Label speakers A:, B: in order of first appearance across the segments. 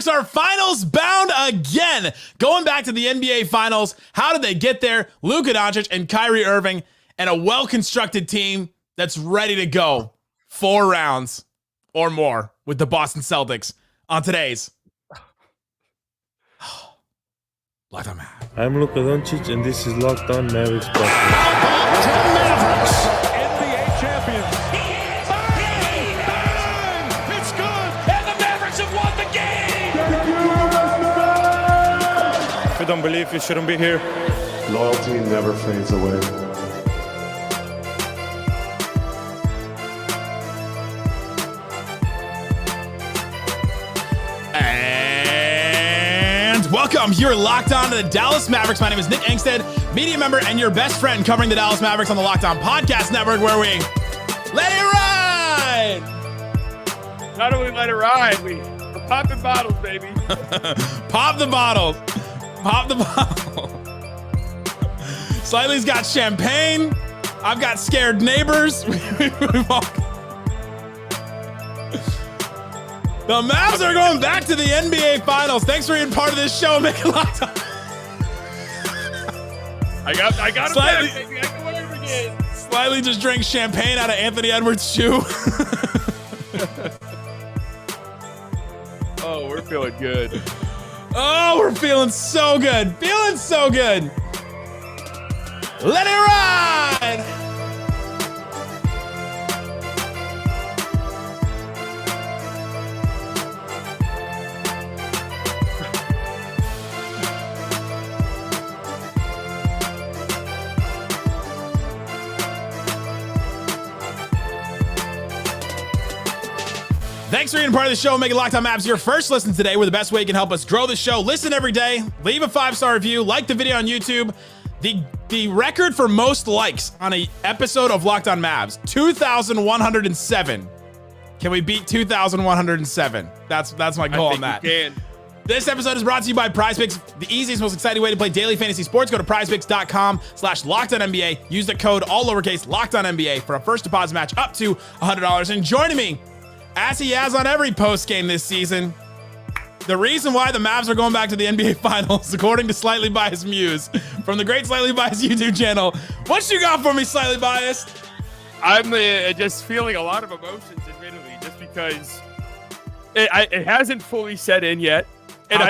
A: Mavericks are finals bound again. Going back to the NBA Finals, how did they get there? Luka Doncic and Kyrie Irving, and a well-constructed team that's ready to go 4 rounds or more with the Boston Celtics on today's Locked On Mavs.
B: I'm Luka Doncic, and this is Locked On Mavericks podcast.
C: Mavericks, NBA champions. Bang! It's good, and the Mavericks have won the game.
B: If you don't believe, you shouldn't be here.
D: Loyalty never fades away.
A: Welcome. You're locked on to the Dallas Mavericks. My name is Nick Angstadt, media member and your best friend covering the Dallas Mavericks on the Locked On Podcast Network, where we let it ride.
E: How do we let it ride? We're popping bottles, baby.
A: Pop the bottles. Pop the bottle. Slightly's got champagne. I've got scared neighbors. The Mavs are going back to the NBA Finals. Thanks for being part of this show. Make it locked on.
E: I got it
A: Slightly,
E: back, baby. I can whatever again.
A: Slightly just drank champagne out of Anthony Edwards' shoe.
E: Oh, we're feeling good.
A: Oh, we're feeling so good. Feeling so good. Let it ride. Thanks for being part of the show. Make it Locked On Mavs your first listen today. We're the best way you can help us grow the show. Listen every day. Leave a 5-star review. Like the video on YouTube. The record for most likes on an episode of Locked On Mavs, 2,107. Can we beat 2,107? That's my goal on that.
E: We can.
A: This episode is brought to you by PrizePicks, the easiest, most exciting way to play daily fantasy sports. Go to prizepicks.com/LockedOnNBA. Use the code all lowercase LockedOnNBA for a first deposit match up to $100. And joining me, as he has on every post game this season, the reason why the Mavs are going back to the NBA Finals, according to Slightly Biased Muse from the great Slightly Biased YouTube channel. What you got for me, Slightly Biased?
E: I'm just feeling a lot of emotions, admittedly, just because it hasn't fully set in yet. And I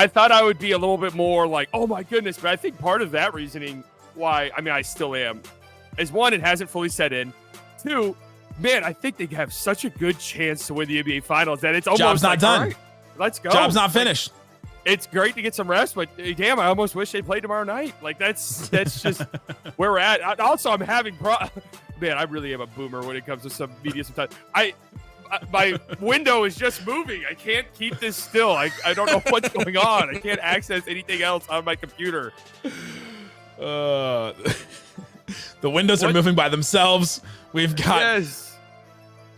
E: thought I would be a little bit more like, oh my goodness, but I think part of that reasoning why, I still am, is one, it hasn't fully set in. Two, man, I think they have such a good chance to win the NBA Finals that it's almost
A: Job's not done.
E: All right, let's go.
A: Job's not finished.
E: It's great to get some rest, but damn, I almost wish they played tomorrow night. Like that's just where we're at. Also, I'm having man, I really am a boomer when it comes to some media sometimes. My window is just moving. I can't keep this still. I don't know what's going on. I can't access anything else on my computer.
A: The windows are moving by themselves. We've got...
E: Yes.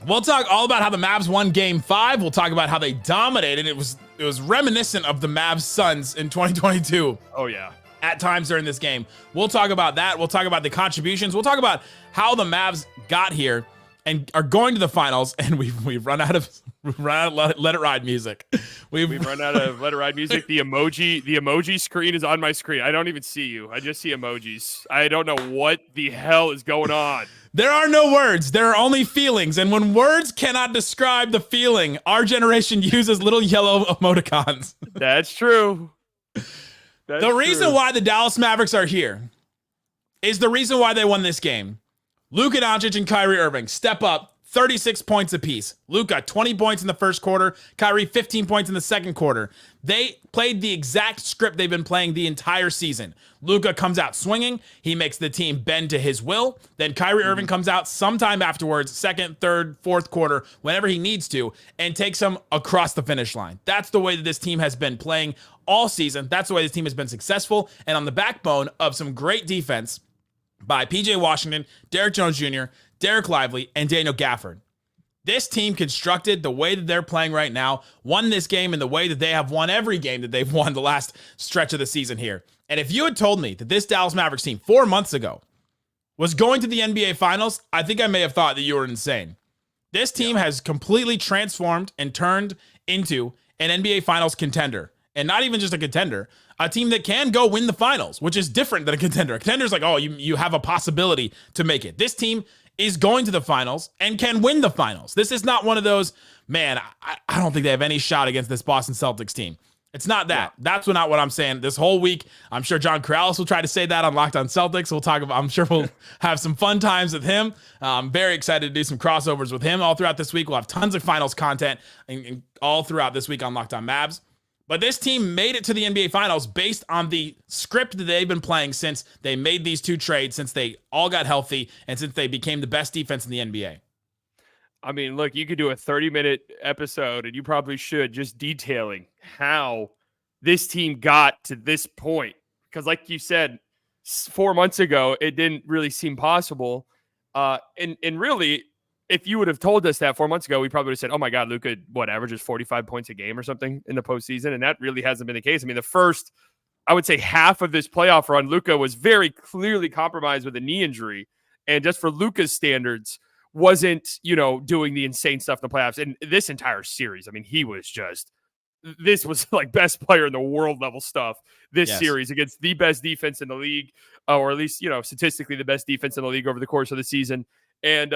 A: We'll talk all about how the Mavs won Game 5. We'll talk about how they dominated. It was reminiscent of the Mavs Suns in 2022.
E: Oh, yeah.
A: At times during this game. We'll talk about that. We'll talk about the contributions. We'll talk about how the Mavs got here and are going to the finals. And we've run out of Let It Ride music. We've
E: run out of Let It Ride music. The emoji screen is on my screen. I don't even see you. I just see emojis. I don't know what the hell is going on.
A: There are no words. There are only feelings. And when words cannot describe the feeling, our generation uses little yellow emoticons.
E: That's true.
A: The reason why the Dallas Mavericks are here is the reason why they won this game. Luka Doncic and Kyrie Irving step up 36 points apiece. Luka, 20 points in the first quarter. Kyrie, 15 points in the second quarter. They played the exact script they've been playing the entire season. Luka comes out swinging. He makes the team bend to his will. Then Kyrie Irving comes out sometime afterwards, second, third, fourth quarter, whenever he needs to, and takes them across the finish line. That's the way that this team has been playing all season. That's the way this team has been successful. And on the backbone of some great defense by PJ Washington, Derrick Jones Jr., Dereck Lively, and Daniel Gafford. This team constructed the way that they're playing right now, won this game in the way that they have won every game that they've won the last stretch of the season here. And if you had told me that this Dallas Mavericks team 4 months ago was going to the NBA Finals, I think I may have thought that you were insane. This team has completely transformed and turned into an NBA Finals contender. And not even just a contender, a team that can go win the finals, which is different than a contender. A contender is like, oh, you have a possibility to make it. This team is going to the finals and can win the finals. This is not one of those, man, I don't think they have any shot against this Boston Celtics team. It's not that. Yeah. That's not what I'm saying. This whole week, I'm sure John Corrales will try to say that on Locked On Celtics. We'll talk about, I'm sure we'll have some fun times with him. I'm very excited to do some crossovers with him all throughout this week. We'll have tons of finals content and all throughout this week on Locked On Mavs. But this team made it to the NBA Finals based on the script that they've been playing since they made these two trades, since they all got healthy, and since they became the best defense in the NBA.
E: I mean, look, you could do a 30-minute episode, and you probably should, just detailing how this team got to this point. Because like you said, 4 months ago, it didn't really seem possible. And really, if you would have told us that 4 months ago, we probably would have said, oh my God, Luka, averages 45 points a game or something in the postseason. And that really hasn't been the case. I mean, the first, I would say half of this playoff run, Luka was very clearly compromised with a knee injury. And just for Luka's standards, wasn't, doing the insane stuff in the playoffs. And this entire series, I mean, this was like best player in the world level stuff this series against the best defense in the league, or at least, statistically the best defense in the league over the course of the season. And,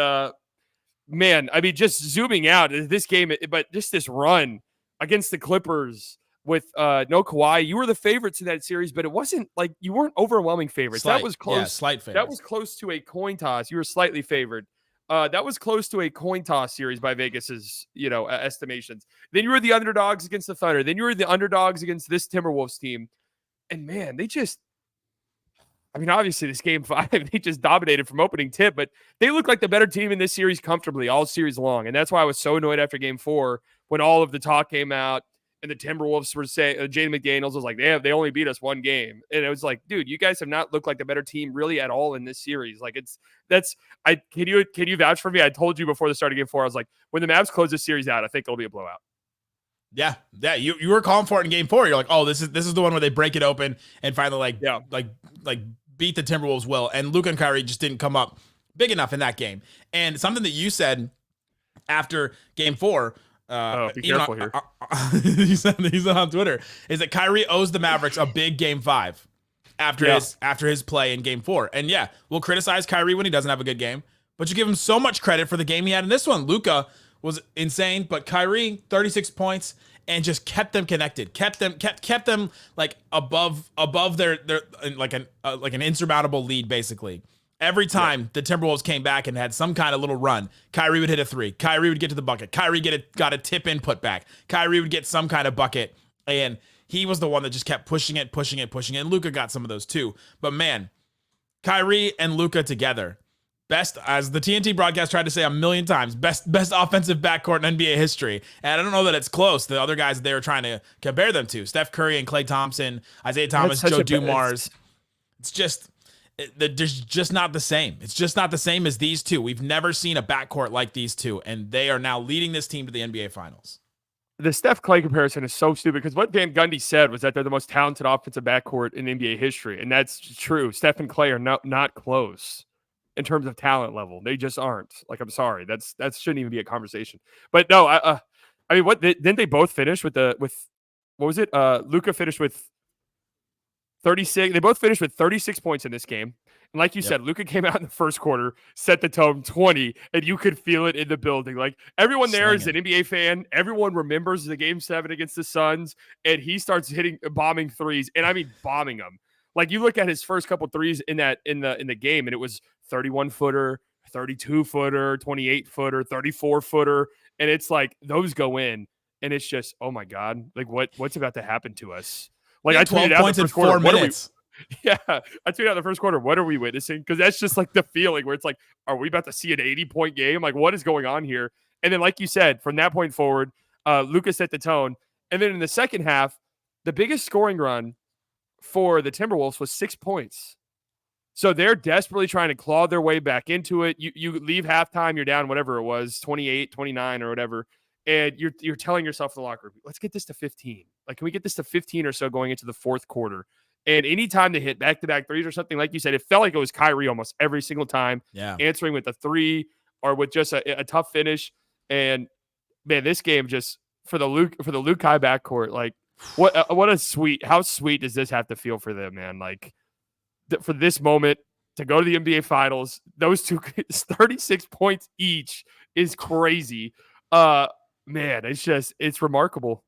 E: man, I mean, just zooming out this game, but just this run against the Clippers with no Kawhi, you were the favorites in that series, but it wasn't like you weren't overwhelming favorites. That was close. Yeah,
A: slight favorites.
E: That was close to a coin toss. You were slightly favored. That was close to a coin toss series by Vegas's, estimations. Then you were the underdogs against the Thunder. Then you were the underdogs against this Timberwolves team. And man, obviously this game 5, they just dominated from opening tip, but they look like the better team in this series comfortably all series long. And that's why I was so annoyed after game 4 when all of the talk came out and the Timberwolves were saying, Jaden McDaniels was like, they only beat us 1 game. And it was like, dude, you guys have not looked like the better team really at all in this series. Like can you vouch for me? I told you before the start of game 4, I was like, when the Mavs close this series out, I think it'll be a blowout.
A: Yeah. You were calling for it in game 4. You're like, oh, this is the one where they break it open and finally beat the Timberwolves well. And Luka and Kyrie just didn't come up big enough in that game. And something that you said after game 4,
E: be careful here.
A: He said on Twitter, is that Kyrie owes the Mavericks a big game 5 after his play in game 4. And yeah, we'll criticize Kyrie when he doesn't have a good game, but you give him so much credit for the game he had in this one. Luka was insane, but Kyrie, 36 points and just kept them connected, kept them like above their like an insurmountable lead basically. Every time the Timberwolves came back and had some kind of little run, Kyrie would hit a 3. Kyrie would get to the bucket. Kyrie got a tip in put back. Kyrie would get some kind of bucket, and he was the one that just kept pushing it. And Luka got some of those too. But man, Kyrie and Luka together, best, as the TNT broadcast tried to say a million times, best offensive backcourt in NBA history. And I don't know that it's close. The other guys they were trying to compare them to, Steph Curry and Klay Thompson, Isaiah Thomas, Joe Dumars. They're just not the same. It's just not the same as these two. We've never seen a backcourt like these two, and they are now leading this team to the NBA Finals.
E: The Steph Klay comparison is so stupid because what Van Gundy said was that they're the most talented offensive backcourt in NBA history, and that's true. Steph and Klay are not close in terms of talent level. They just aren't. Like, I'm sorry, that shouldn't even be a conversation. But no, I mean, didn't they both finish with what was it? Luka finished with 36. They both finished with 36 points in this game. And like you said, Luka came out in the first quarter, set the tone 20, and you could feel it in the building. Like everyone there is an NBA fan. Everyone remembers the game 7 against the Suns, and he starts bombing threes. And I mean, bombing them. Like you look at his first couple threes in the game, and it was 31-footer, 32-footer, 28-footer, 34-footer. And it's like those go in, and it's just, oh my God, like what's about to happen to us? Like I tweeted out the first quarter, 4 minutes. I tweeted out the first quarter. What are we witnessing? Because that's just like the feeling where it's like, are we about to see an 80-point game? Like, what is going on here? And then, like you said, from that point forward, Luka set the tone. And then in the second half, the biggest scoring run for the Timberwolves was 6 points. So they're desperately trying to claw their way back into it. You leave halftime, you're down whatever it was, 28, 29 or whatever. And you're telling yourself in the locker room, let's get this to 15. Like, can we get this to 15 or so going into the fourth quarter? And anytime they hit back-to-back threes or something, like you said, it felt like it was Kyrie almost every single time, answering with a 3 or with just a tough finish. And, man, this game just for the Lukai backcourt. Like, how sweet does this have to feel for them, man? Like, for this moment to go to the NBA Finals, those two 36 points each is crazy. Man, it's remarkable.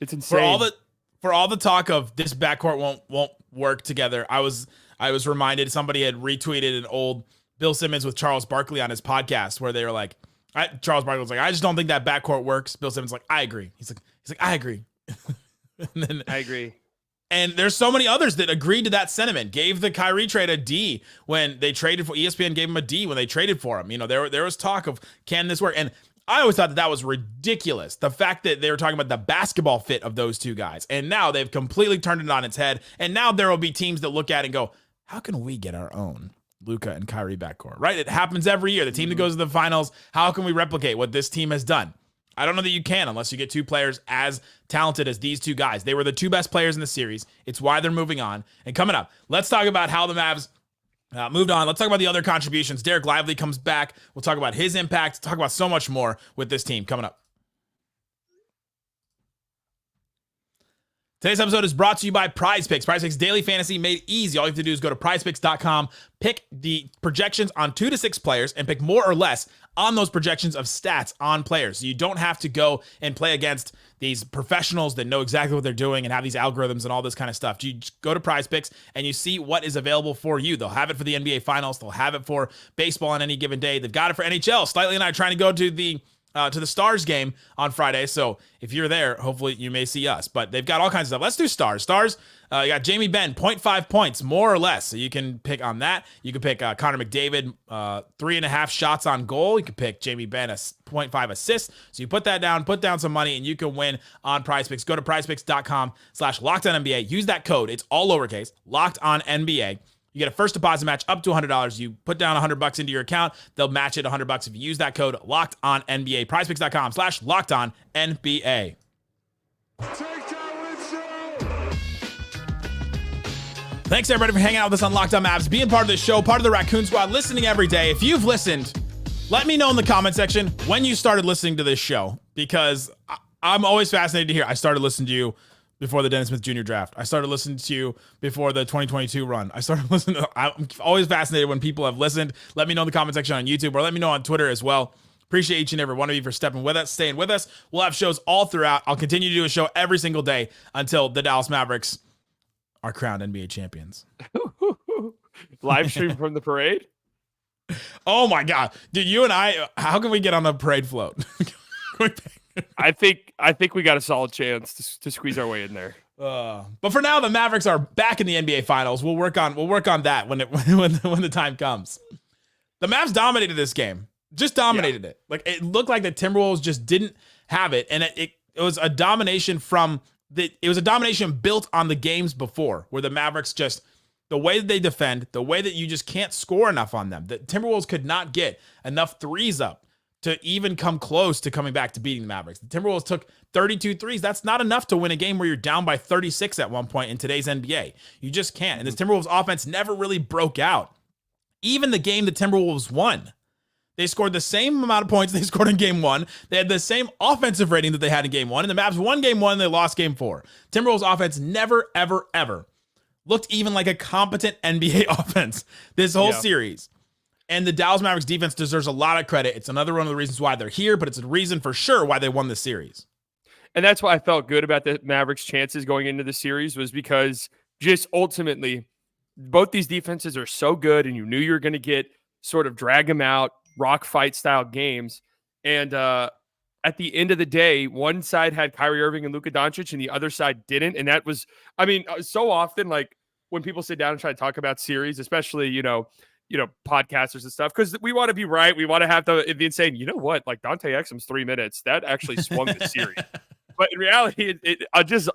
E: It's insane.
A: For all the talk of this backcourt won't work together, I was reminded, somebody had retweeted an old Bill Simmons with Charles Barkley on his podcast where they were like, Charles Barkley was like, I just don't think that backcourt works. Bill Simmons like, I agree. He's like, I agree. And then
E: I agree.
A: And there's so many others that agreed to that sentiment, gave the Kyrie trade a D when they traded for ESPN, gave him a D when they traded for him. You know, there was talk of, can this work? And I always thought that was ridiculous. The fact that they were talking about the basketball fit of those two guys. And now they've completely turned it on its head. And now there will be teams that look at it and go, how can we get our own Luka and Kyrie backcourt, right? It happens every year. The team that goes to the finals, how can we replicate what this team has done? I don't know that you can unless you get two players as talented as these two guys. They were the two best players in the series. It's why they're moving on. And coming up, let's talk about how the Mavs moved on. Let's talk about the other contributions. Dereck Lively comes back. We'll talk about his impact, talk about so much more with this team coming up. Today's episode is brought to you by PrizePicks. PrizePicks Daily Fantasy made easy. All you have to do is go to prizepicks.com, pick the projections on 2 to 6 players, and pick more or less on those projections of stats on players. So you don't have to go and play against these professionals that know exactly what they're doing and have these algorithms and all this kind of stuff. You just go to PrizePicks and you see what is available for you. They'll have it for the NBA Finals. They'll have it for baseball on any given day. They've got it for NHL. Slightly and I are trying to go to the Stars game on Friday. So if you're there, hopefully you may see us. But they've got all kinds of stuff. Let's do Stars. Stars, you got Jamie Benn, 0.5 points, more or less. So you can pick on that. You can pick Connor McDavid, 3.5 shots on goal. You can pick Jamie Benn, 0.5 assists. So you put that down, put down some money, and you can win on PrizePicks. Go to prizepicks.com/LockedOnNBA. Use that code. It's all lowercase, LockedOnNBA. You get a first deposit match up to $100. You put down $100 into your account. They'll match it $100 if you use that code LockedOnNBA. PrizePicks.com/LockedOnNBA. Thanks everybody for hanging out with us on Locked On Mavs, being part of this show, part of the Raccoon Squad, listening every day. If you've listened, let me know in the comment section when you started listening to this show, because I'm always fascinated to hear. I started listening to you before the Dennis Smith Jr. draft. I started listening to you before the 2022 run. I'm always fascinated when people have listened. Let me know in the comment section on YouTube, or let me know on Twitter as well. Appreciate each and every one of you for stepping with us, staying with us. We'll have shows all throughout. I'll continue to do a show every single day until the Dallas Mavericks are crowned NBA champions.
E: Live stream from the parade?
A: Oh my God. Dude, you and I, how can we get on the parade float?
E: I think we got a solid chance to squeeze our way in there.
A: But for now, the Mavericks are back in the NBA Finals. We'll work on that when the time comes. The Mavs dominated this game, just dominated it. Like, it looked like the Timberwolves just didn't have it, and it was a domination built on the games before, where the Mavericks just, the way that they defend, the way that you just can't score enough on them. The Timberwolves could not get enough threes up to even come close to coming back to beating the Mavericks. The Timberwolves took 32 threes. That's not enough to win a game where you're down by 36 at one point in today's NBA. You just can't. And this Timberwolves offense never really broke out. Even the game the Timberwolves won, they scored the same amount of points they scored in game one. They had the same offensive rating that they had in game one. And the Mavs won game one, they lost game four. Timberwolves offense never, ever, ever looked even like a competent NBA offense this whole series. And the Dallas Mavericks defense deserves a lot of credit. It's another one of the reasons why they're here, but it's a reason for sure why they won this series.
E: And that's why I felt good about the Mavericks' chances going into the series, was because just ultimately both these defenses are so good, and you knew you were going to get sort of drag them out, rock fight style games. And at the end of the day, one side had Kyrie Irving and Luka Doncic and the other side didn't. And that was, I mean, so often, like when people sit down and try to talk about series, especially, you know, podcasters and stuff, because we want to be right. We want to have the insane, you know what, like Dante Exum's 3 minutes, that actually swung the series. But in reality, it just,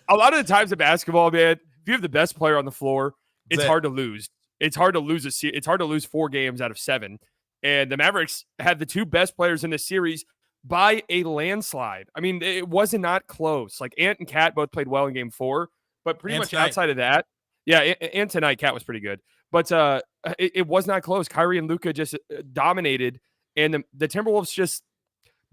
E: a lot of the times in basketball, man, if you have the best player on the floor, it's hard to lose. It's hard to lose it's hard to lose 4 games out of 7. And the Mavericks had the 2 best players in this series by a landslide. I mean, it wasn't not close. Like Ant and Cat both played well in game 4, but pretty much outside of that, and tonight Cat was pretty good. But it was not close. Kyrie and Luka just dominated, and the Timberwolves just,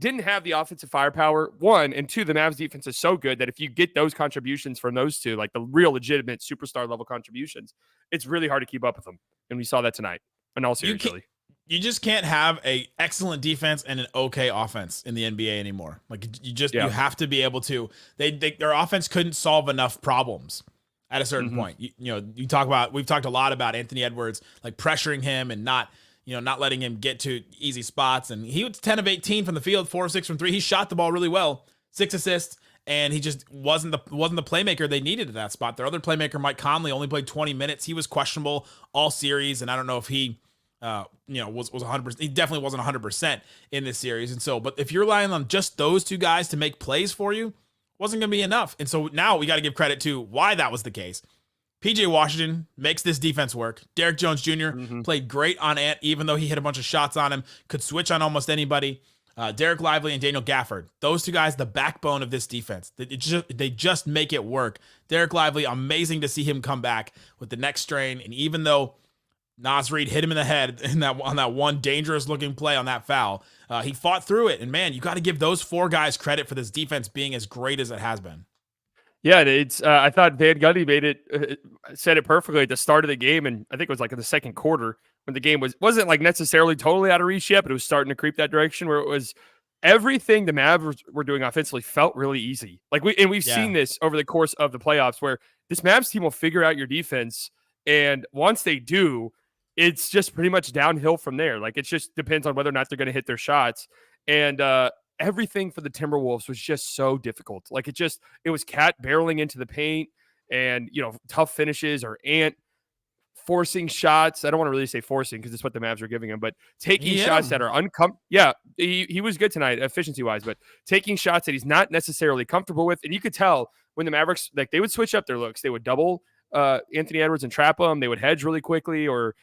E: didn't have the offensive firepower, one, and two, the Mavs defense is so good that if you get those contributions from those two, like the real legitimate superstar level contributions, it's really hard to keep up with them. And we saw that tonight in all series, really.
A: You just can't have a excellent defense and an okay offense in the NBA anymore. Like you have to be able to, their offense couldn't solve enough problems at a certain point. We've talked a lot about Anthony Edwards, like pressuring him and not letting him get to easy spots. And he was 10 of 18 from the field, 4 of 6 from 3. He shot the ball really well, 6 assists, and he just wasn't the playmaker they needed at that spot. Their other playmaker, Mike Conley, only played 20 minutes. He was questionable all series, and I don't know if he was 100%. He definitely wasn't 100% in this series. And so, but if you're relying on just those two guys to make plays for you, wasn't going to be enough. And so now we got to give credit to why that was the case. PJ Washington makes this defense work. Derrick Jones Jr. Played great on Ant, even though he hit a bunch of shots on him, could switch on almost anybody. Dereck Lively and Daniel Gafford, those two guys, the backbone of this defense. They just make it work. Dereck Lively, amazing to see him come back with the neck strain. And even though Naz Reid hit him in the head on that one dangerous looking play on that foul, he fought through it. And man, you got to give those 4 guys credit for this defense being as great as it has been.
E: Yeah, it's. I thought Van Gundy said it perfectly at the start of the game, and I think it was like in the second quarter when the game wasn't like necessarily totally out of reach yet, but it was starting to creep that direction where it was everything the Mavs were doing offensively felt really easy. Like we've seen this over the course of the playoffs where this Mavs team will figure out your defense, and once they do, it's just pretty much downhill from there. Like it just depends on whether or not they're going to hit their shots, and everything for the Timberwolves was just so difficult. Like it was Cat barreling into the paint and, tough finishes, or Ant forcing shots. I don't want to really say forcing because it's what the Mavs are giving him, but taking shots that are uncomfortable. Yeah, he was good tonight efficiency wise, but taking shots that he's not necessarily comfortable with. And you could tell when the Mavericks, like they would switch up their looks. They would double Anthony Edwards and trap him. They would hedge really quickly or,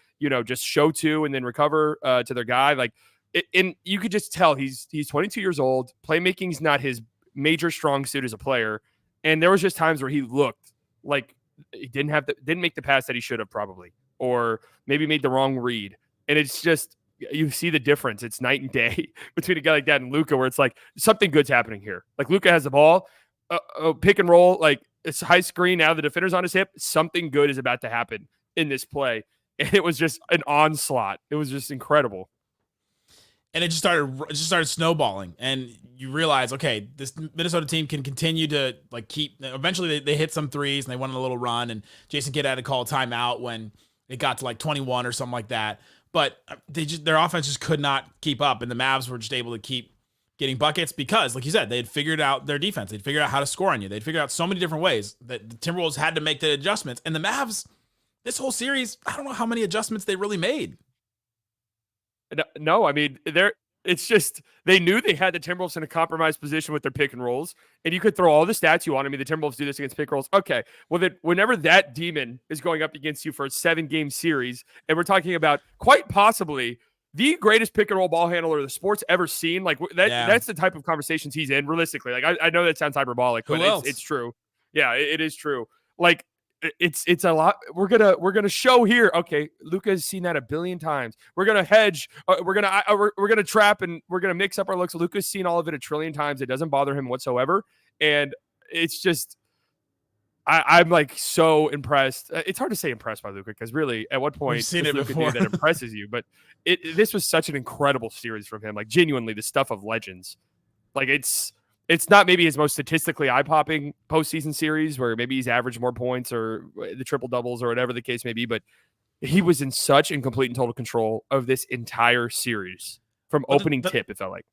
E: just show 2 and then recover to their guy. Like, and you could just tell he's 22 years old. Playmaking's not his major strong suit as a player, and there was just times where he looked like he didn't make the pass that he should have probably, or maybe made the wrong read. And it's just you see the difference. It's night and day between a guy like that and Luka, where it's like something good's happening here. Like Luka has the ball, pick and roll, like it's high screen. Now the defender's on his hip. Something good is about to happen in this play, and it was just an onslaught. It was just incredible.
A: And it just started snowballing, and you realize, okay, this Minnesota team can continue to eventually they hit some threes and they went on a little run, and Jason Kidd had to call a timeout when it got to like 21 or something like that. But their offense just could not keep up, and the Mavs were just able to keep getting buckets because, like you said, they had figured out their defense. They'd figured out how to score on you. They'd figured out so many different ways that the Timberwolves had to make the adjustments. And the Mavs, this whole series, I don't know how many adjustments they really made.
E: No, I mean, it's just they knew they had the Timberwolves in a compromised position with their pick and rolls, and you could throw all the stats you want. I mean, the Timberwolves do this against pick and rolls. Okay, well, then whenever that demon is going up against you for a 7-game series, and we're talking about quite possibly the greatest pick and roll ball handler the sport's ever seen, like that's the type of conversations he's in. Realistically, like I know that sounds hyperbolic, but it's true. Yeah, it is true. Like. It's a lot. We're gonna show here. Okay, Luka has seen that a billion times. We're gonna hedge. We're gonna trap, and we're gonna mix up our looks. Luka's seen all of it a trillion times. It doesn't bother him whatsoever, and it's just I'm like so impressed. It's hard to say impressed by Luka because really, at what point does Luka do that impresses you? But this was such an incredible series from him. Like genuinely, the stuff of legends. Like it's not maybe his most statistically eye-popping postseason series where maybe he's averaged more points or the triple-doubles or whatever the case may be, but he was in such complete and total control of this entire series from opening tip, it felt like.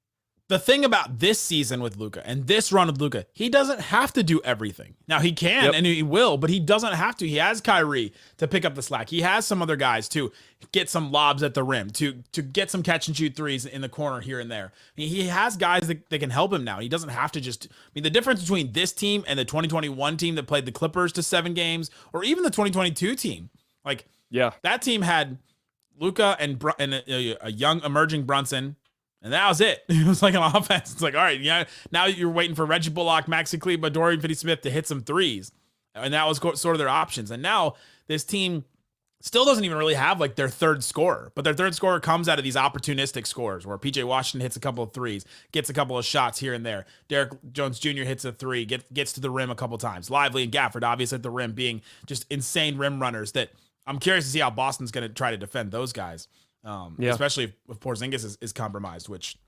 A: The thing about this season with Luka and this run with Luka, he doesn't have to do everything. Now, he can and he will, but he doesn't have to. He has Kyrie to pick up the slack. He has some other guys to get some lobs at the rim, to get some catch-and-shoot threes in the corner here and there. I mean, he has guys that can help him now. He doesn't have to just... I mean, the difference between this team and the 2021 team that played the Clippers to 7 games, or even the 2022 team, that team had Luka and a young emerging Brunson, and that was it. It was like an offense. It's like, all right, yeah, now you're waiting for Reggie Bullock, Maxi Kleber, Dorian Finney-Smith to hit some threes. And that was sort of their options. And now this team still doesn't even really have like their third scorer, but their third scorer comes out of these opportunistic scores where PJ Washington hits a couple of threes, gets a couple of shots here and there. Derek Jones Jr. hits a three, gets to the rim a couple times. Lively and Gafford, obviously at the rim, being just insane rim runners that I'm curious to see how Boston's going to try to defend those guys, especially if Porzingis is compromised, which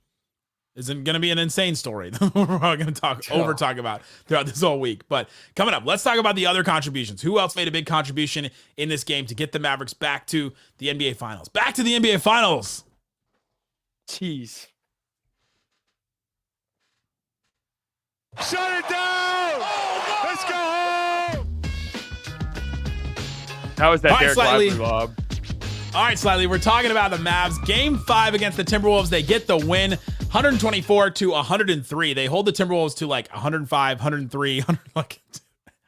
A: isn't going to be an insane story we're going to talk about throughout this whole week. But coming up, let's talk about the other contributions. Who else made a big contribution in this game to get the Mavericks back to the NBA Finals? Back to the NBA Finals.
E: Jeez.
C: Shut it down! Let's go home!
E: How was that
A: All right,
E: Dereck
A: Slightly.
E: Lively lob?
A: All right, Slightly, we're talking about the Mavs. Game 5 against the Timberwolves. They get the win, 124-103. They hold the Timberwolves to like 105, 103, like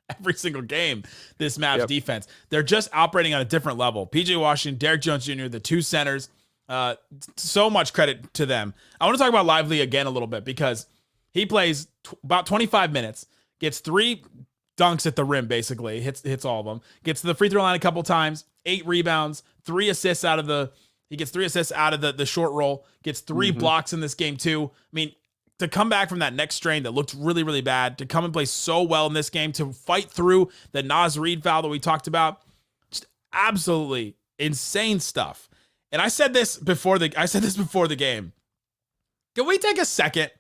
A: every single game, this Mavs defense. They're just operating on a different level. PJ Washington, Derek Jones Jr., the two centers, so much credit to them. I want to talk about Lively again a little bit because he plays about 25 minutes, gets 3 dunks at the rim, basically, hits all of them, gets to the free throw line a couple times, 8 rebounds, 3 assists out of the short roll, gets 3 blocks in this game too. I mean, to come back from that neck strain that looked really, really bad, to come and play so well in this game, to fight through the Naz Reid foul that we talked about, just absolutely insane stuff. And I said this before the game. Can we take a second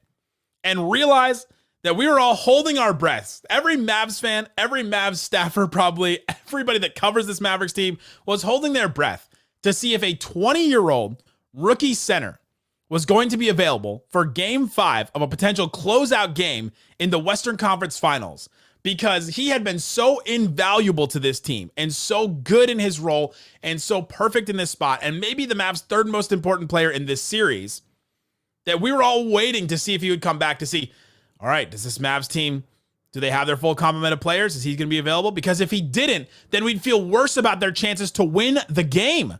A: and realize that we were all holding our breaths? Every Mavs fan, every Mavs staffer, probably everybody that covers this Mavericks team was holding their breath to see if a 20-year-old rookie center was going to be available for game 5 of a potential closeout game in the Western Conference Finals, because he had been so invaluable to this team and so good in his role and so perfect in this spot, and maybe the Mavs' third most important player in this series, that we were all waiting to see if he would come back to see, all right, does this Mavs team, do they have their full complement of players? Is he going to be available? Because if he didn't, then we'd feel worse about their chances to win the game.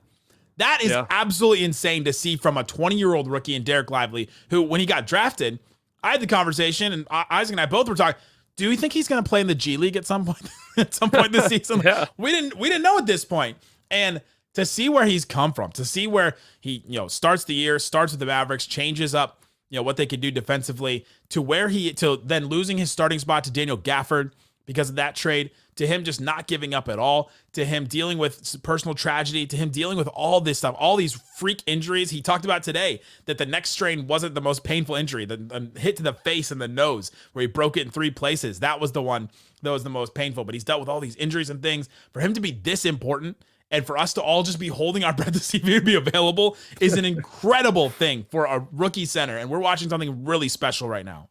A: That is absolutely insane to see from a 20-year-old rookie in Dereck Lively, who, when he got drafted, I had the conversation, and Isaac and I both were talking, do we think he's going to play in the G League at some point this season? We didn't know at this point. And to see where he's come from, to see where he, starts the year, starts with the Mavericks, changes up, what they could do defensively, to then losing his starting spot to Daniel Gafford because of that trade, to him just not giving up at all, to him dealing with personal tragedy, to him dealing with all this stuff, all these freak injuries. He talked about today that the neck strain wasn't the most painful injury. The hit to the face and the nose where he broke it in 3 places, that was the one that was the most painful. But he's dealt with all these injuries and things. For him to be this important and for us to all just be holding our breath to see if he would be available is an incredible thing for a rookie center. And we're watching something really special right now.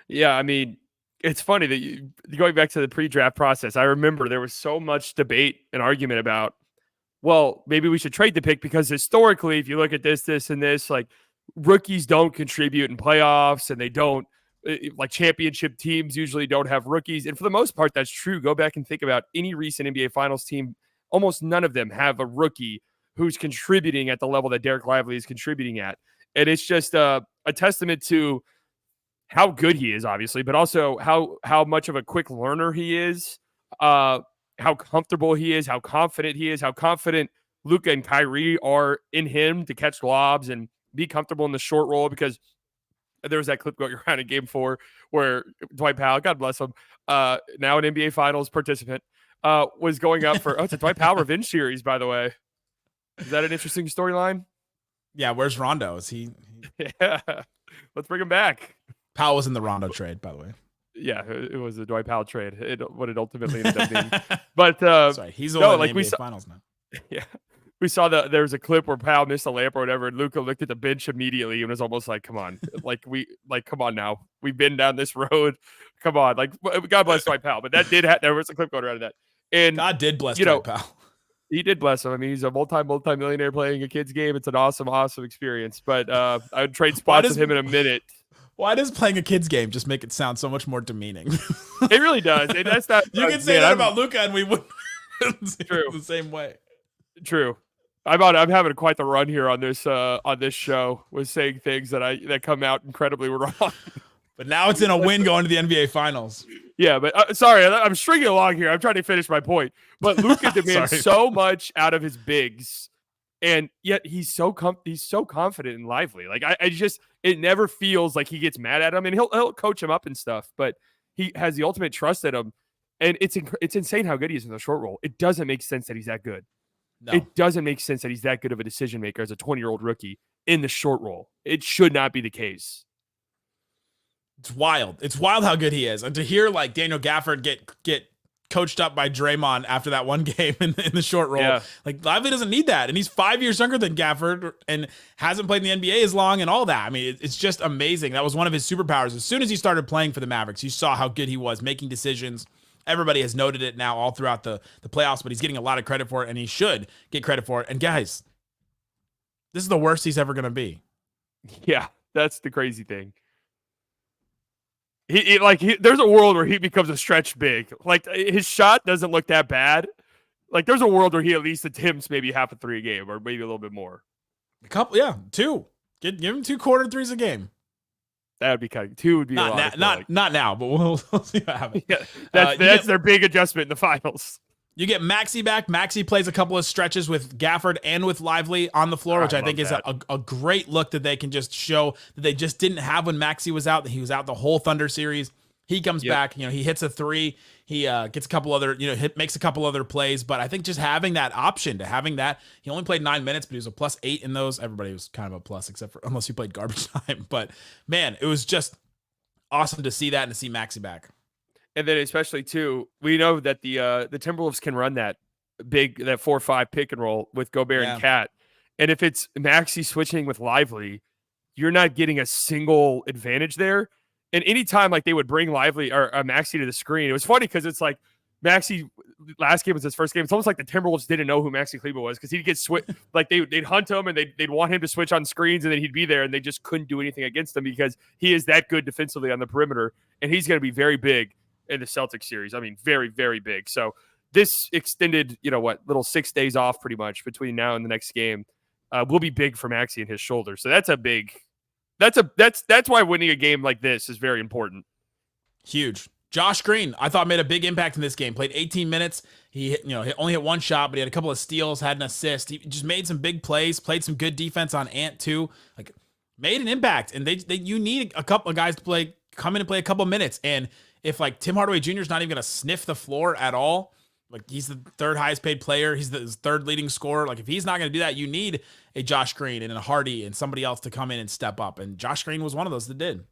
E: Yeah, I mean, it's funny that going back to the pre-draft process, I remember there was so much debate and argument about, well, maybe we should trade the pick because historically, if you look at this, and this, like rookies don't contribute in playoffs and they don't, like championship teams usually don't have rookies. And for the most part, that's true. Go back and think about any recent NBA Finals team. Almost none of them have a rookie who's contributing at the level that Dereck Lively is contributing at. And it's just a testament to how good he is, obviously, but also how much of a quick learner he is, how comfortable he is, how confident he is, how confident Luka and Kyrie are in him to catch lobs and be comfortable in the short roll. Because there was that clip going around in Game 4 where Dwight Powell, God bless him, now an NBA Finals participant, was going up for it's a Dwight Powell revenge series, by the way. Is that an interesting storyline?
A: Yeah, where's Rondo? Is he?
E: Yeah, let's bring him back.
A: Powell was in the Rondo trade, by the way.
E: Yeah, it was a Dwight Powell trade. What it ultimately ended up being. But
A: sorry, he's the one in the NBA Finals now.
E: Yeah, we saw there was a clip where Powell missed a layup or whatever, and Luka looked at the bench immediately and was almost like, "Come on, come on now. We've been down this road. Come on, God bless Dwight Powell." But that there was a clip going around of that, and
A: God did bless Dwight Powell.
E: He did bless him. I mean, he's a multi-millionaire playing a kid's game. It's an awesome experience. But I would trade spots with him in a minute.
A: Why does playing a kid's game just make it sound so much more demeaning?
E: It really does. And that's not.
A: You can say that about Luka, and we wouldn't say it the same way.
E: True. I'm having quite the run here on this show with saying things that come out incredibly wrong.
A: But now it's in a win going to the NBA Finals.
E: Yeah, but sorry, I'm stringing along here. I'm trying to finish my point. But Luka demands so much out of his bigs, and yet he's so confident and lively. Like I just, it never feels like he gets mad at him, and he'll coach him up and stuff. But he has the ultimate trust in him, and it's insane how good he is in the short roll. It doesn't make sense that he's that good. No. It doesn't make sense that he's that good of a decision maker as a 20-year-old rookie in the short roll. It should not be the case.
A: It's wild. It's wild how good he is. And to hear like Daniel Gafford get coached up by Draymond after that one game in the short roll, like Lively doesn't need that. And he's 5 years younger than Gafford and hasn't played in the NBA as long and all that. I mean, it's just amazing. That was one of his superpowers. As soon as he started playing for the Mavericks, you saw how good he was making decisions. Everybody has noted it now all throughout the playoffs, but he's getting a lot of credit for it, and he should get credit for it. And guys, this is the worst he's ever going to be.
E: Yeah, that's the crazy thing. There's a world where he becomes a stretch big. Like his shot doesn't look that bad. Like there's a world where he at least attempts maybe half a three a game or maybe a little bit more.
A: A couple, yeah, two. Give him 2 quarter threes a game.
E: That would be kind of, 2 would be
A: not now, but we'll see what happens.
E: Yeah, that's their big adjustment in the finals.
A: You get Maxey back. Maxey plays a couple of stretches with Gafford and with Lively on the floor, which I think is a great look that they can just show that they just didn't have when Maxey was out. He was out the whole Thunder series. He comes back, he hits a 3. He gets a couple other, makes a couple other plays. But I think just having that option to having that, he only played 9 minutes, but he was a +8 in those. Everybody was kind of a plus, except for unless you played garbage time. But man, it was just awesome to see that and to see Maxey back.
E: And then especially too, we know that the Timberwolves can run that 4-5 pick and roll with Gobert and Cat. And if it's Maxey switching with Lively, you're not getting a single advantage there. And anytime like they would bring Lively or Maxey to the screen, it was funny because it's like Maxey last game was his first game. It's almost like the Timberwolves didn't know who Maxey Kleber was because he'd get like they'd hunt him and they'd want him to switch on screens and then he'd be there and they just couldn't do anything against him because he is that good defensively on the perimeter and he's going to be very big in the Celtics series. I mean, very, very big. So this extended, little 6 days off pretty much between now and the next game will be big for Maxey and his shoulder. So that's why winning a game like this is very important.
A: Huge. Josh Green, I thought made a big impact in this game. Played 18 minutes. He only hit 1 shot, but he had a couple of steals, had an assist. He just made some big plays, played some good defense on Ant too. Like made an impact. And you need a couple of guys to come in and play a couple of minutes. And if like Tim Hardaway Jr. is not even going to sniff the floor at all, like he's the 3rd highest paid player, he's the 3rd leading scorer. Like if he's not going to do that, you need a Josh Green and a Hardy and somebody else to come in and step up. And Josh Green was one of those that did.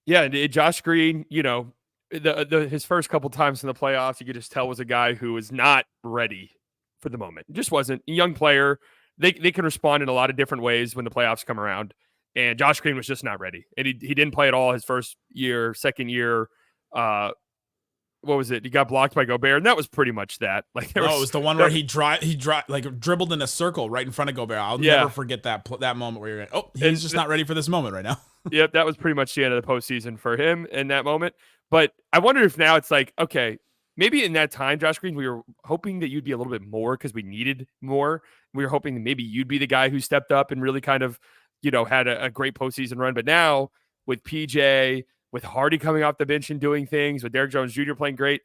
E: Yeah, Josh Green, his first couple times in the playoffs, you could just tell was a guy who was not ready for the moment. Just wasn't. A young player. They can respond in a lot of different ways when the playoffs come around. And Josh Green was just not ready. And he didn't play at all his first year, second year. What was it? He got blocked by Gobert, and that was pretty much that. Like, it
A: was the one where he dribbled in a circle right in front of Gobert. I'll never forget that moment where you're like, he's just not ready for this moment right now.
E: Yep, that was pretty much the end of the postseason for him in that moment. But I wonder if now it's like, okay, maybe in that time, Josh Green, we were hoping that you'd be a little bit more because we needed more. We were hoping that maybe you'd be the guy who stepped up and really kind of, had a great postseason run. But now with PJ, with Hardy coming off the bench and doing things, with Derrick Jones Jr. playing great,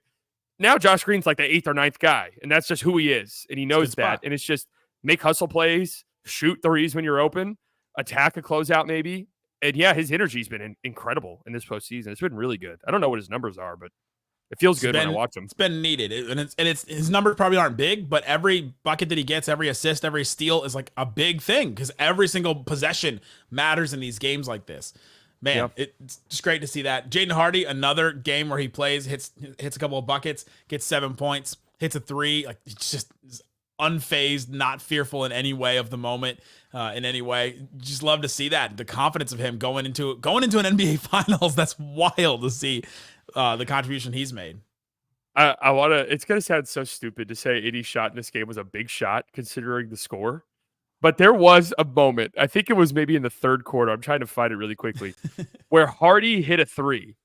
E: now Josh Green's like the 8th or 9th guy, and that's just who he is, and he knows that. And it's just make hustle plays, shoot threes when you're open, attack a closeout maybe. And yeah, his energy's been incredible in this postseason. It's been really good. I don't know what his numbers are, but it feels good when I watch him.
A: It's been needed, and his numbers probably aren't big, but every bucket that he gets, every assist, every steal is like a big thing because every single possession matters in these games like this. Man, it's just great to see that. Jaden Hardy, another game where he plays, hits a couple of buckets, gets 7 points, hits a 3. Like it's just unfazed, not fearful in any way of the moment, in any way. Just love to see that. The confidence of him going into an NBA Finals. That's wild to see the contribution he's made.
E: I want to. It's gonna sound so stupid to say any shot in this game was a big shot considering the score. But there was a moment, I think it was maybe in the 3rd quarter, I'm trying to find it really quickly, where Hardy hit a 3.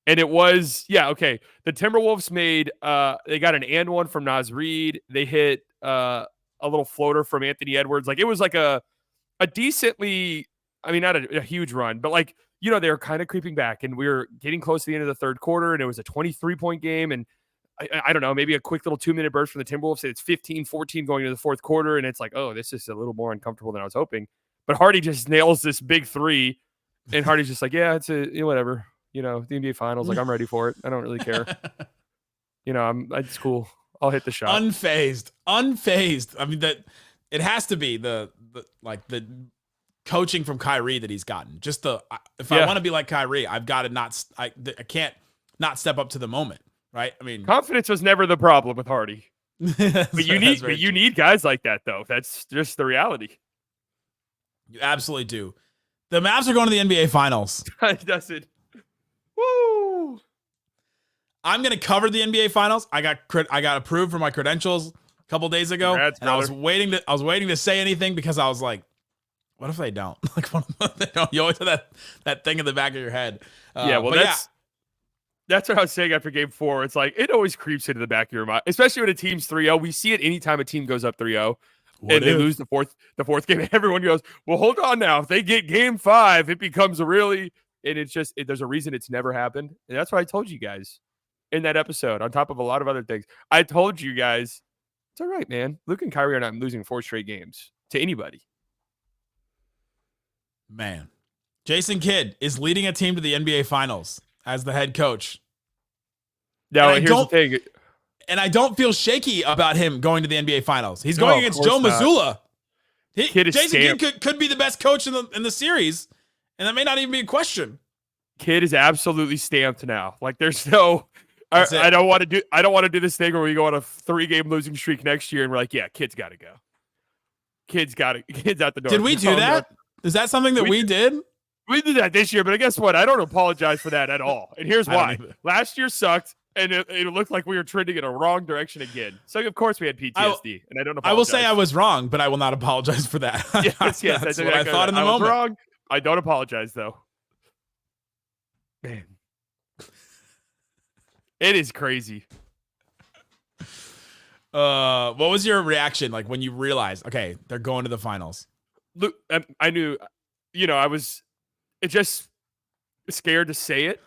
E: And it was, the Timberwolves made, they got an and one from Naz Reid. They hit a little floater from Anthony Edwards. Like, it was like a decently I mean, not a huge run, but like, they were kind of creeping back, and we were getting close to the end of the third quarter, and it was a 23-point game. And I don't know, maybe a quick little 2-minute burst from the Timberwolves. It's 15-14 going into the fourth quarter, and it's like, oh, this is a little more uncomfortable than I was hoping. But Hardy just nails this big three, and Hardy's just like, yeah, it's whatever. The NBA Finals, like, I'm ready for it. I don't really care. It's cool. I'll hit the shot.
A: Unfazed. I mean, that it has to be the coaching from Kyrie that he's gotten. Just if I want to be like Kyrie, I've got to I can't not step up to the moment, right? I mean,
E: confidence was never the problem with Hardy. But you need guys like that, though. That's just the reality.
A: You absolutely do. The Mavs are going to the NBA Finals.
E: Does it? Woo!
A: I'm going to cover the NBA Finals. I got approved for my credentials a couple days ago.
E: Congrats,
A: and I was waiting to say anything because I was like, what if they don't? Like, what if they don't? You always have that thing in the back of your head.
E: That's what I was saying after game 4. It's like, it always creeps into the back of your mind, especially when a team's 3-0. We see it anytime a team goes up 3-0 and they lose the fourth game. Everyone goes, well, hold on now. If they get game 5, it becomes and it's just, there's a reason it's never happened. And that's what I told you guys in that episode, on top of a lot of other things. I told you guys, it's all right, man. Luka and Kyrie are not losing 4 straight games to anybody.
A: Man, Jason Kidd is leading a team to the NBA Finals as the head coach.
E: Now, here's the thing.
A: And I don't feel shaky about him going to the NBA Finals. He's going against Joe Mazzulla. Jason Kidd could be the best coach in the series, and that may not even be a question.
E: Kidd is absolutely stamped now. Like, there's no. I don't want to do this thing where we go on a 3-game losing streak next year, and we're like, yeah, Kidd's got to go. Kidd's out the door.
A: Did we do that? Is that something that we did?
E: We did that this year, but guess what? I don't apologize for that at all. And here's why. Last year sucked, and it looked like we were trending in a wrong direction again. So, of course, we had PTSD, and I don't apologize.
A: I will say I was wrong, but I will not apologize for that.
E: Yes.
A: That's what I thought in the moment.
E: Was wrong. I don't apologize, though. Man. It is crazy.
A: What was your reaction like when you realized, okay, they're going to the finals?
E: Look, I knew, I was just scared to say it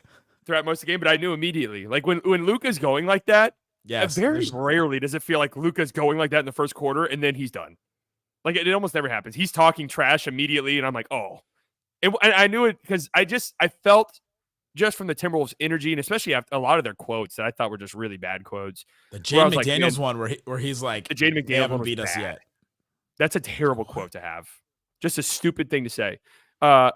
E: throughout most of the game, but I knew immediately. Like when Luka's going like that, very rarely does it feel like Luka's going like that in the first quarter and then he's done. Like it almost never happens. He's talking trash immediately, and I'm like, oh. And I knew it because I felt just from the Timberwolves' energy, and especially after a lot of their quotes that I thought were just really bad quotes.
A: The Jaden McDaniels one where he's like,
E: the Jaden McDaniels
A: they haven't beat us yet.
E: That's a terrible quote to have. Just a stupid thing to say. I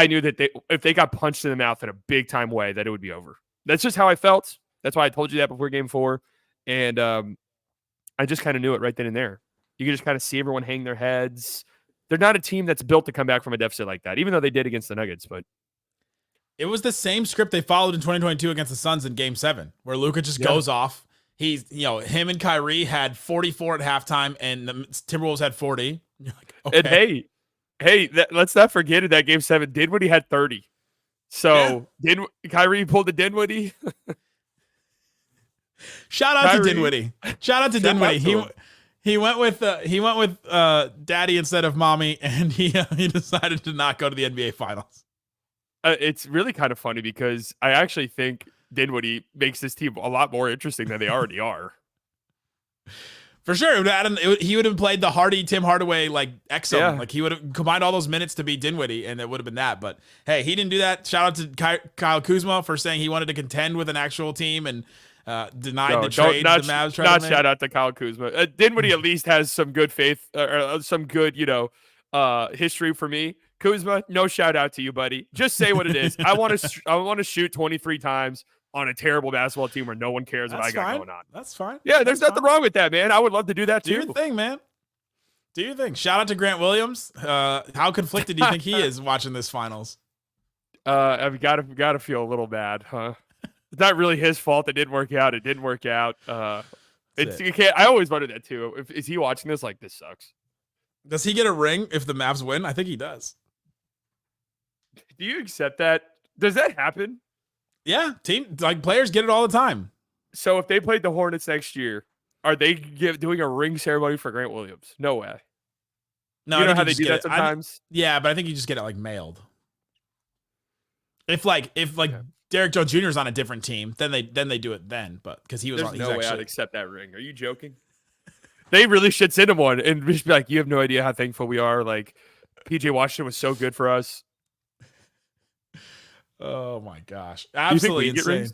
E: knew that if they got punched in the mouth in a big time way, that it would be over. That's just how I felt. That's why I told you that before game 4. And I just kind of knew it right then and there. You can just kind of see everyone hang their heads. They're not a team that's built to come back from a deficit like that, even though they did against the Nuggets. But
A: it was the same script they followed in 2022 against the Suns in game 7, where Luka just goes off. He's, him and Kyrie had 44 at halftime, and the Timberwolves had 40. You're like, okay.
E: And hey, let's not forget in that game 7, Dinwiddie had 30. So Kyrie pulled the Dinwiddie.
A: Shout out to Dinwiddie. Shout out to Dinwiddie. He went with daddy instead of mommy, and he decided to not go to the NBA Finals.
E: It's really kind of funny because I actually think Dinwiddie makes this team a lot more interesting than they already are.
A: For sure. He would have played the Tim Hardaway like Exum. Yeah. Like he would have combined all those minutes to be Dinwiddie, and it would have been that. But hey, he didn't do that. Shout out to Kyle Kuzma for saying he wanted to contend with an actual team and denied the trade the Mavs tried to make.
E: Shout out to Kyle Kuzma. Dinwiddie at least has some good faith or some good, history for me. Kuzma, no shout out to you, buddy. Just say what it is. I want to shoot 23 times on a terrible basketball team where no one cares what I got going on.
A: That's fine.
E: Yeah, there's nothing wrong with that, man. I would love to do that too.
A: Do your thing, man. Do your thing. Shout out to Grant Williams. How conflicted do you think he is watching this finals?
E: I've got to feel a little bad, huh? It's not really his fault. It didn't work out. It didn't work out. You can't. I always wondered that too. Is he watching this like this sucks?
A: Does he get a ring if the Mavs win? I think he does.
E: Do you accept that? Does that happen?
A: Yeah, players get it all the time.
E: So if they played the Hornets next year, are they doing a ring ceremony for Grant Williams? No way.
A: No,
E: You
A: I
E: know
A: think
E: how
A: you
E: they
A: just
E: do
A: get
E: that
A: it.
E: sometimes?
A: Yeah, but I think you just get it like mailed. If
E: Okay.
A: Derrick Jones Jr. is on a different team, then they do it then. But because he was
E: There's
A: on,
E: no way I'd accept that ring. Are you joking? They really should send him one and just be like, you have no idea how thankful we are. Like, PJ Washington was so good for us.
A: Oh my gosh,
E: Do you think
A: absolutely
E: we get
A: insane.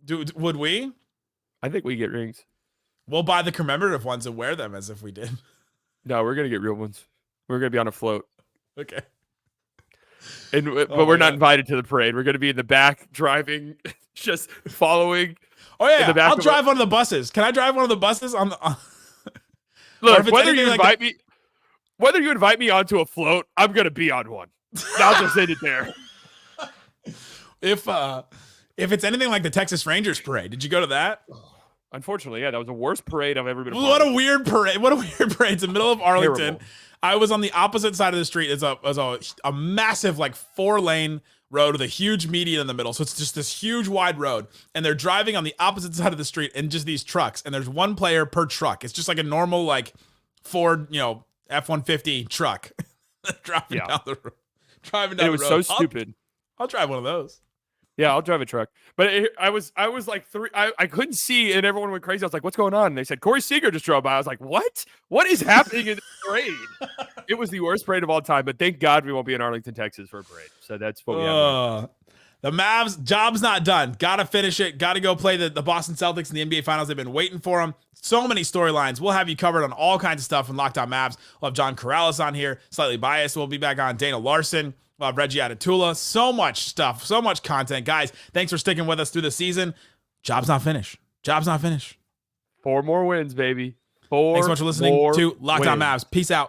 E: rings?
A: Would we?
E: I think we get rings.
A: We'll buy the commemorative ones and wear them as if we did.
E: No, we're gonna get real ones. We're gonna be on a float,
A: Okay.
E: but
A: Oh
E: we're
A: my
E: not
A: God.
E: invited to the parade. We're gonna be in the back driving, just following.
A: Oh yeah,
E: In the back
A: I'll
E: of
A: drive one of the buses. Can I drive one of the buses on the?
E: Look,
A: if it's
E: whether you
A: anything like
E: invite me onto a float, I'm gonna be on one. I'll just end it there.
A: If it's anything like the Texas Rangers parade, did you go to that?
E: Unfortunately, yeah, that was the worst parade I've ever been a part
A: What
E: of.
A: a weird parade! What a weird parade! It's in the middle of Arlington.
E: Terrible.
A: I was on the opposite side of the street. It's a massive 4-lane road with a huge median in the middle. So it's just this huge wide road, and they're driving on the opposite side of the street in just these trucks. And there's one player per truck. It's just like a normal Ford F-150 truck driving down the road. Driving down
E: It was
A: the road.
E: so stupid.
A: I'll drive one of those.
E: Yeah, I'll drive a truck. But I was like I couldn't see, and everyone went crazy. I was like, "What's going on?" And they said Corey Seager just drove by. I was like, "What? What is happening in the parade?" It was the worst parade of all time. But thank God we won't be in Arlington, Texas for a parade. So that's what we have.
A: The Mavs, job's not done. Got to finish it. Got to go play the Boston Celtics in the NBA Finals. They've been waiting for them. So many storylines. We'll have you covered on all kinds of stuff in Locked On Mavs. We'll have John Corrales on here. Slightly Biased. We'll be back on Dana Larson. We'll have Reggie Atatula. So much stuff. So much content. Guys, thanks for sticking with us through the season. Job's not finished. Job's not finished.
E: 4 more wins, baby. 4
A: Thanks so much for listening
E: more
A: to Locked On
E: wins.
A: Mavs. Peace out.